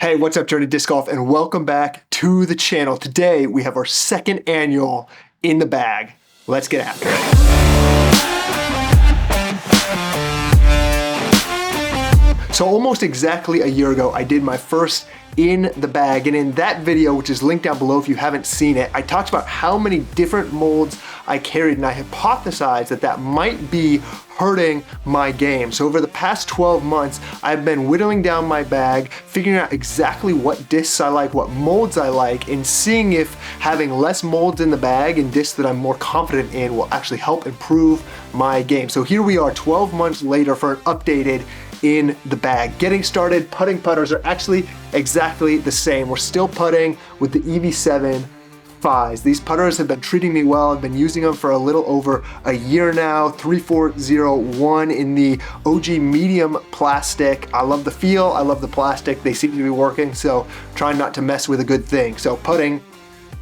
Hey, what's up, Journey Disc Golf, and welcome back to the channel. Today, we have our second annual in the bag. Let's get after it. So almost exactly a year ago, I did my first in the bag, and in that video, which is linked down below if you haven't seen it, I talked about how many different molds I carried, and I hypothesized that that might be hurting my game. So over the past 12 months, I've been whittling down my bag, figuring out exactly what discs I like, what molds I like, and seeing if having less molds in the bag and discs that I'm more confident in will actually help improve my game. So here we are 12 months later for an updated in the bag. Getting started, putting putters are actually exactly the same. We're still putting with the EV7 5s. These putters have been treating me well. I've been using them for a little over a year now. 3401 in the OG medium plastic. I love the feel, I love the plastic. They seem to be working, so trying not to mess with a good thing. So putting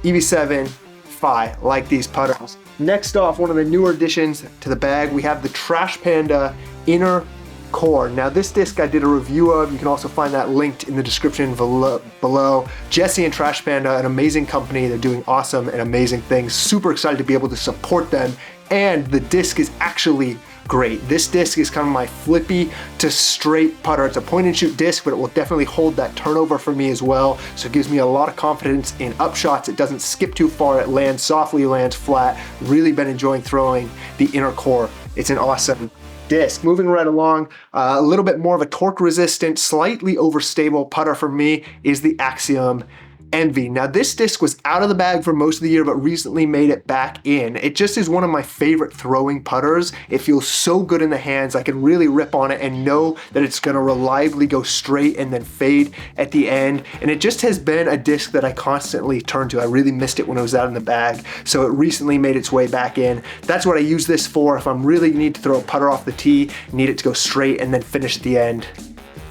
EV7 5, like these putters. Next off, one of the newer additions to the bag, we have the Trash Panda Inner Core. Now this disc I did a review of. You can also find that linked in the description below. Jesse and Trash Panda, an amazing company. They're doing awesome and amazing things. Super excited to be able to support them, and the disc is actually great. This disc is kind of my flippy to straight putter. It's a point and shoot disc, but it will definitely hold that turnover for me as well. So it gives me a lot of confidence in upshots. It doesn't skip too far. It lands softly, lands flat. Really been enjoying throwing the Inner Core. It's an awesome disc. Moving right along, a little bit more of a torque resistant, slightly overstable putter for me is the Axiom Envy. Now this disc was out of the bag for most of the year, but recently made it back in. It just is one of my favorite throwing putters. It feels so good in the hands. I can really rip on it and know that it's gonna reliably go straight and then fade at the end. And it just has been a disc that I constantly turn to. I really missed it when it was out in the bag, so it recently made its way back in. That's what I use this for. If I'm really need to throw a putter off the tee, need it to go straight and then finish at the end,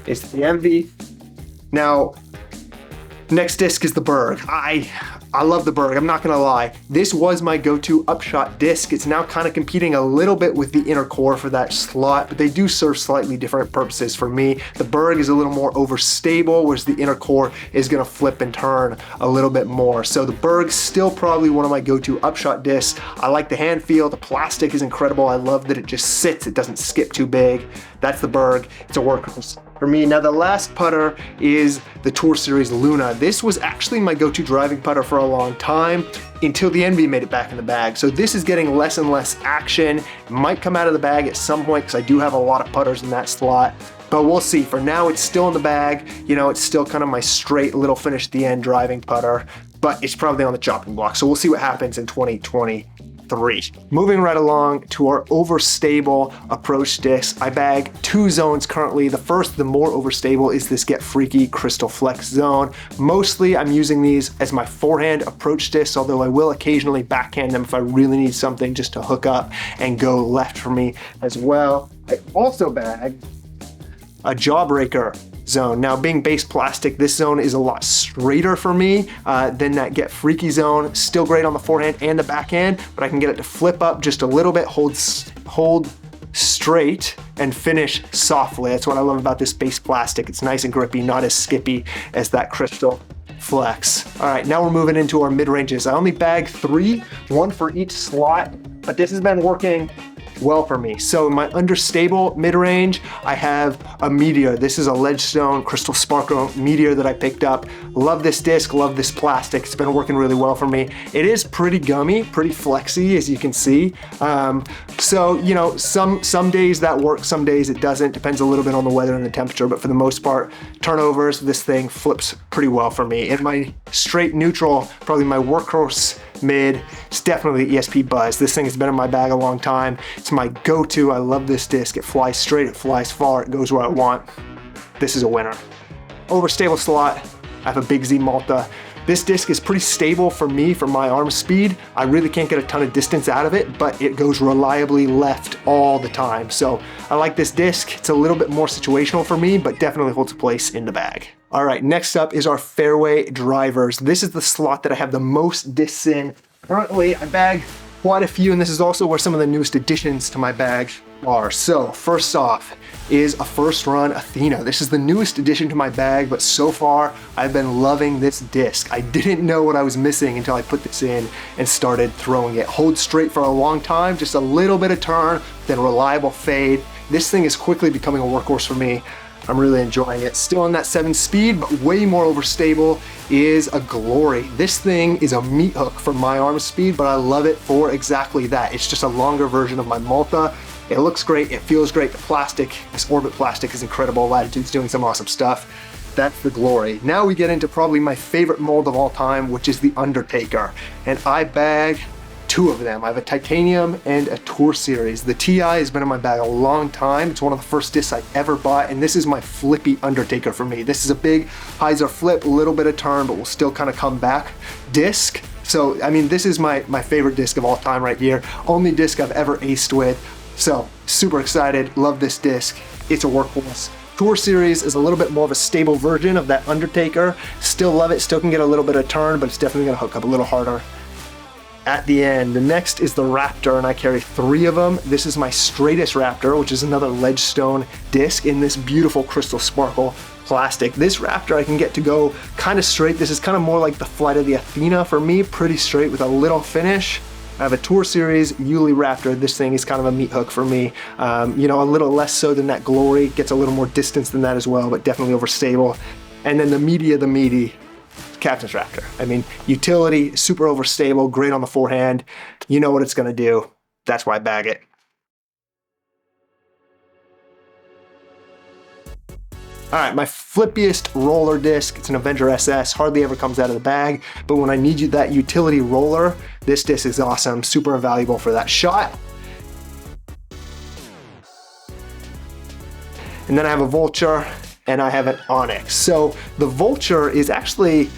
it's the Envy. Now, next disc is the Berg. I love the Berg, I'm not gonna lie. This was my go-to upshot disc. It's now kind of competing a little bit with the Inner Core for that slot, but they do serve slightly different purposes for me. The Berg is a little more overstable, whereas the Inner Core is gonna flip and turn a little bit more. So the Berg's still probably one of my go-to upshot discs. I like the hand feel, the plastic is incredible. I love that it just sits, it doesn't skip too big. That's the Berg, it's a workhorse for me. Now the last putter is the Tour Series Luna. This was actually my go-to driving putter for a long time until the Envy made it back in the bag. So this is getting less and less action. It might come out of the bag at some point because I do have a lot of putters in that slot, but we'll see. For now, it's still in the bag. You know, it's still kind of my straight little finish at the end driving putter, but it's probably on the chopping block. So we'll see what happens in 2023. Moving right along to our overstable approach disc. I bag two zones currently. The first, the more overstable, is this Get Freaky Crystal Flex zone. Mostly I'm using these as my forehand approach discs, although I will occasionally backhand them if I really need something just to hook up and go left for me as well. I also bag a Jawbreaker zone. Now being base plastic, this zone is a lot straighter for me than that Get Freaky zone. Still great on the forehand and the backhand, but I can get it to flip up just a little bit, hold straight and finish softly. That's what I love about this base plastic. It's nice and grippy, not as skippy as that Crystal Flex. All right, now we're moving into our mid-ranges. I only bag 3, 1 for each slot, but this has been working well for me. So in my understable mid-range, I have a Meteor. This is a Ledgestone Crystal Sparkle Meteor that I picked up. Love this disc, love this plastic. It's been working really well for me. It is pretty gummy, pretty flexy, as you can see. So, you know, some days that works, some days it doesn't. Depends a little bit on the weather and the temperature, but for the most part, turnovers, this thing flips pretty well for me. In my straight neutral, probably my workhorse mid, it's definitely the ESP Buzz. This thing has been in my bag a long time. It's my go-to. I love this disc. It flies straight, it flies far, it goes where I want. This is a winner. Overstable slot, I have a Big Z Malta. This disc is pretty stable for me, for my arm speed. I really can't get a ton of distance out of it, but it goes reliably left all the time. So I like this disc. It's a little bit more situational for me, but definitely holds a place in the bag. All right, next up is our Fairway Drivers. This is the slot that I have the most discs in. Currently, I bag quite a few, and this is also where some of the newest additions to my bag are. So first off is a first run Athena. This is the newest addition to my bag, but so far I've been loving this disc. I didn't know what I was missing until I put this in and started throwing it. Holds straight for a long time, just a little bit of turn, then reliable fade. This thing is quickly becoming a workhorse for me. I'm really enjoying it. Still on that 7 speed, but way more overstable is a Glory. This thing is a meat hook for my arm speed, but I love it for exactly that. It's just a longer version of my Malta. It looks great, it feels great. The plastic, this Orbit plastic is incredible. Latitude's doing some awesome stuff. That's the Glory. Now we get into probably my favorite mold of all time, which is the Undertaker. And I bag 2 of them. I have a Titanium and a Tour Series. The TI has been in my bag a long time. It's one of the first discs I ever bought, and this is my flippy Undertaker for me. This is a big hyzer flip, a little bit of turn, but will still kind of come back disc. So, I mean, this is my favorite disc of all time right here. Only disc I've ever aced with. So, super excited, love this disc. It's a workhorse. Tour Series is a little bit more of a stable version of that Undertaker. Still love it, still can get a little bit of turn, but it's definitely gonna hook up a little harder at the end. The next is the Raptor, and I carry 3 of them. This is my straightest Raptor, which is another Ledgestone disc in this beautiful crystal sparkle plastic. This Raptor I can get to go kind of straight. This is kind of more like the Flight of the Athena for me, pretty straight with a little finish. I have a Tour Series Yuli Raptor. This thing is kind of a meat hook for me. You know, a little less so than that Glory. Gets a little more distance than that as well, but definitely overstable. And then the meaty of the meaty, Captain's Raptor. I mean, utility, super overstable, great on the forehand. You know what it's gonna do. That's why I bag it. All right, my flippiest roller disc, it's an Avenger SS, hardly ever comes out of the bag, but when I need that utility roller, this disc is awesome, super invaluable for that shot. And then I have a Vulture, and I have an Onyx. So the Vulture is actually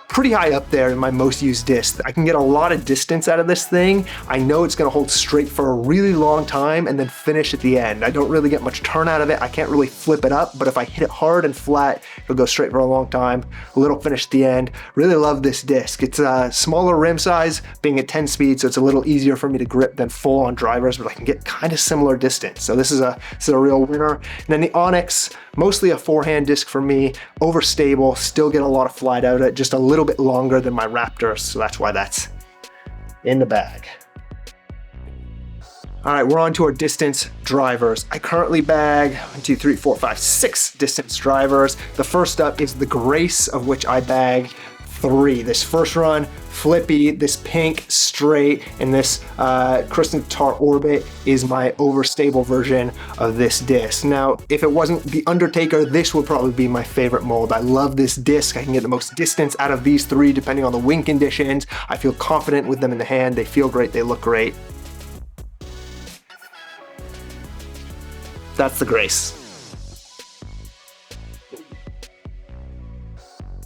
pretty high up there in my most used disc. I can get a lot of distance out of this thing. I know it's gonna hold straight for a really long time and then finish at the end. I don't really get much turn out of it. I can't really flip it up, but if I hit it hard and flat, it'll go straight for a long time. A little finish at the end. Really love this disc. It's a smaller rim size, being at 10 speed, so it's a little easier for me to grip than full on drivers, but I can get kind of similar distance. So this is a real winner. And then the Onyx, mostly a forehand disc for me, overstable, still get a lot of flight out of it, just a little bit longer than my Raptor, so that's why that's in the bag. All right, we're on to our distance drivers. I currently bag 1, 2, 3, 4, 5, 6 distance drivers. The first up is the Grace, of which I bag 3. This first run, flippy, this pink straight, and this Crystal Tar Orbit is my overstable version of this disc. Now, if it wasn't the Undertaker, this would probably be my favorite mold. I love this disc. I can get the most distance out of these 3 depending on the wind conditions. I feel confident with them in the hand. They feel great, they look great. That's the Grace.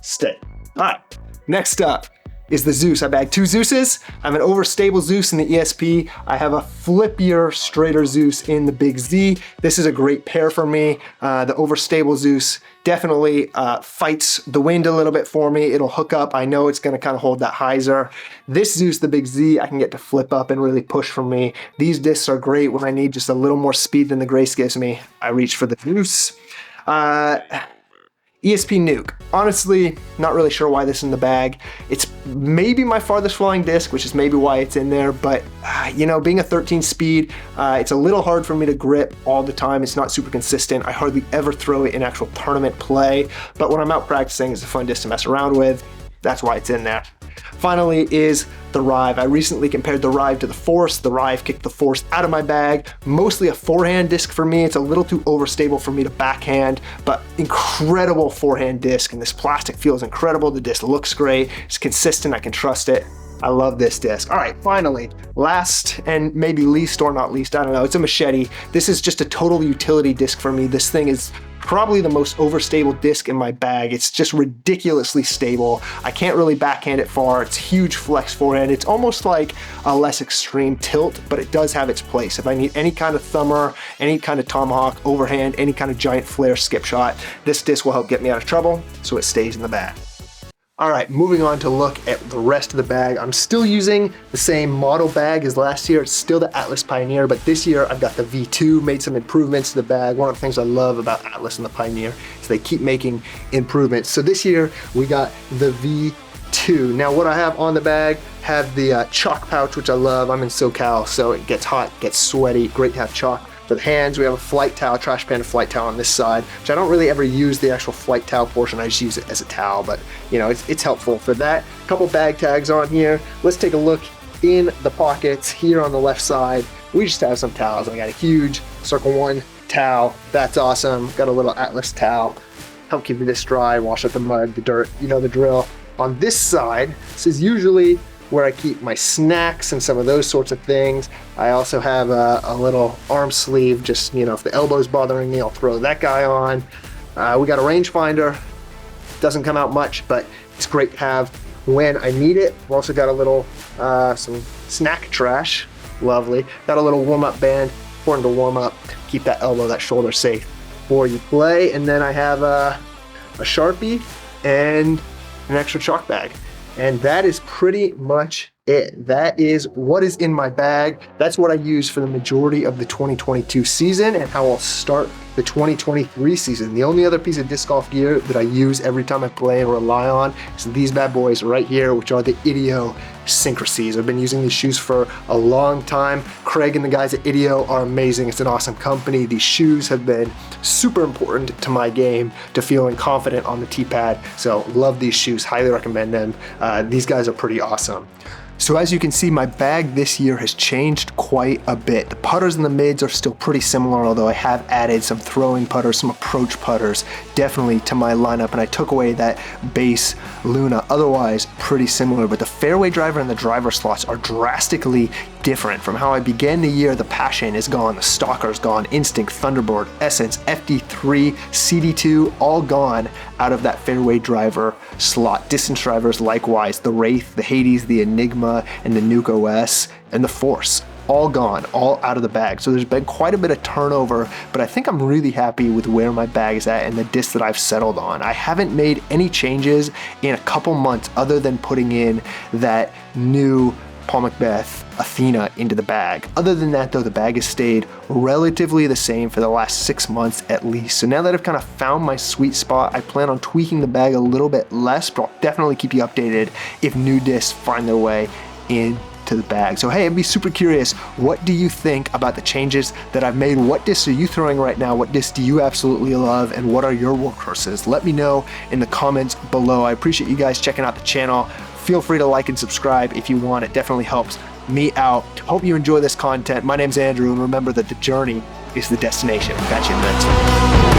Stay. All right. Next up is the Zeus. I bag 2 Zeuses. I have an overstable Zeus in the ESP. I have a flippier, straighter Zeus in the Big Z. This is a great pair for me. The overstable Zeus definitely fights the wind a little bit for me. It'll hook up. I know it's gonna kind of hold that hyzer. This Zeus, the Big Z, I can get to flip up and really push for me. These discs are great when I need just a little more speed than the Grace gives me. I reach for the Zeus. ESP Nuke. Honestly, not really sure why this is in the bag. It's maybe my farthest flying disc, which is maybe why it's in there, but you know, being a 13 speed, it's a little hard for me to grip all the time. It's not super consistent. I hardly ever throw it in actual tournament play, but when I'm out practicing, it's a fun disc to mess around with. That's why it's in there. Finally is the Rive. I recently compared the Rive to the Force. The Rive kicked the Force out of my bag. Mostly a forehand disc for me. It's a little too overstable for me to backhand, but incredible forehand disc, and this plastic feels incredible. The disc looks great. It's consistent. I can trust it. I love this disc. All right, finally, last and maybe least or not least, I don't know, it's a Machete. This is just a total utility disc for me. This thing is probably the most overstable disc in my bag. It's just ridiculously stable. I can't really backhand it far. It's huge flex forehand. It's almost like a less extreme tilt, but it does have its place. If I need any kind of thumber, any kind of tomahawk, overhand, any kind of giant flare skip shot, this disc will help get me out of trouble, so it stays in the bag. All right, moving on to look at the rest of the bag. I'm still using the same model bag as last year. It's still the Atlas Pioneer, but this year I've got the V2, made some improvements to the bag. One of the things I love about Atlas and the Pioneer is they keep making improvements. So this year we got the V2. Now what I have on the bag, have the chalk pouch, which I love. I'm in SoCal, so it gets hot, gets sweaty, great to have chalk. For the hands, we have a flight towel, Trash Panda flight towel on this side, which I don't really ever use the actual flight towel portion. I just use it as a towel, but you know, it's helpful for that. A couple bag tags on here. Let's take a look in the pockets here on the left side. We just have some towels. I got a huge Circle One towel. That's awesome. Got a little Atlas towel. Help keep this dry, wash out the mud, the dirt, you know the drill. On this side, this is usually where I keep my snacks and some of those sorts of things. I also have a little arm sleeve, just, you know, if the elbow's bothering me, I'll throw that guy on. We got a rangefinder. Doesn't come out much, but it's great to have when I need it. We've also got a little, some snack trash. Lovely. Got a little warm-up band, important to warm up, keep that elbow, that shoulder safe before you play. And then I have a Sharpie and an extra chalk bag. And that is pretty much it. That is what is in my bag. That's what I use for the majority of the 2022 season and how I'll start the 2023 season. The only other piece of disc golf gear that I use every time I play and rely on is these bad boys right here, which are the Idiosyncrasies. I've been using these shoes for a long time. Craig and the guys at Idio are amazing. It's an awesome company. These shoes have been super important to my game, to feeling confident on the tee pad. So love these shoes, highly recommend them. These guys are pretty awesome. So as you can see, my bag this year has changed quite a bit. The putters and the mids are still pretty similar, although I have added some throwing putters, some approach putters, definitely to my lineup, and I took away that base Luna. Otherwise, pretty similar, but the fairway driver and the driver slots are drastically different. From how I began the year, the Passion is gone, the Stalker's gone, Instinct, Thunderbird, Essence, FD3, CD2, all gone out of that fairway driver slot. Distance drivers likewise, the Wraith, the Hades, the Enigma, and the Nuke OS, and the Force, all gone, all out of the bag. So there's been quite a bit of turnover, but I think I'm really happy with where my bag is at and the disc that I've settled on. I haven't made any changes in a couple months other than putting in that new Paul Macbeth Athena into the bag. Other than that though, the bag has stayed relatively the same for the last 6 months at least. So now that I've kind of found my sweet spot, I plan on tweaking the bag a little bit less, but I'll definitely keep you updated if new discs find their way into the bag. So hey, I'd be super curious, what do you think about the changes that I've made? What discs are you throwing right now? What discs do you absolutely love? And what are your workhorses? Let me know in the comments below. I appreciate you guys checking out the channel. Feel free to like and subscribe if you want. It definitely helps me out. Hope you enjoy this content. My name's Andrew, and remember that the journey is the destination. Catch you in the next one.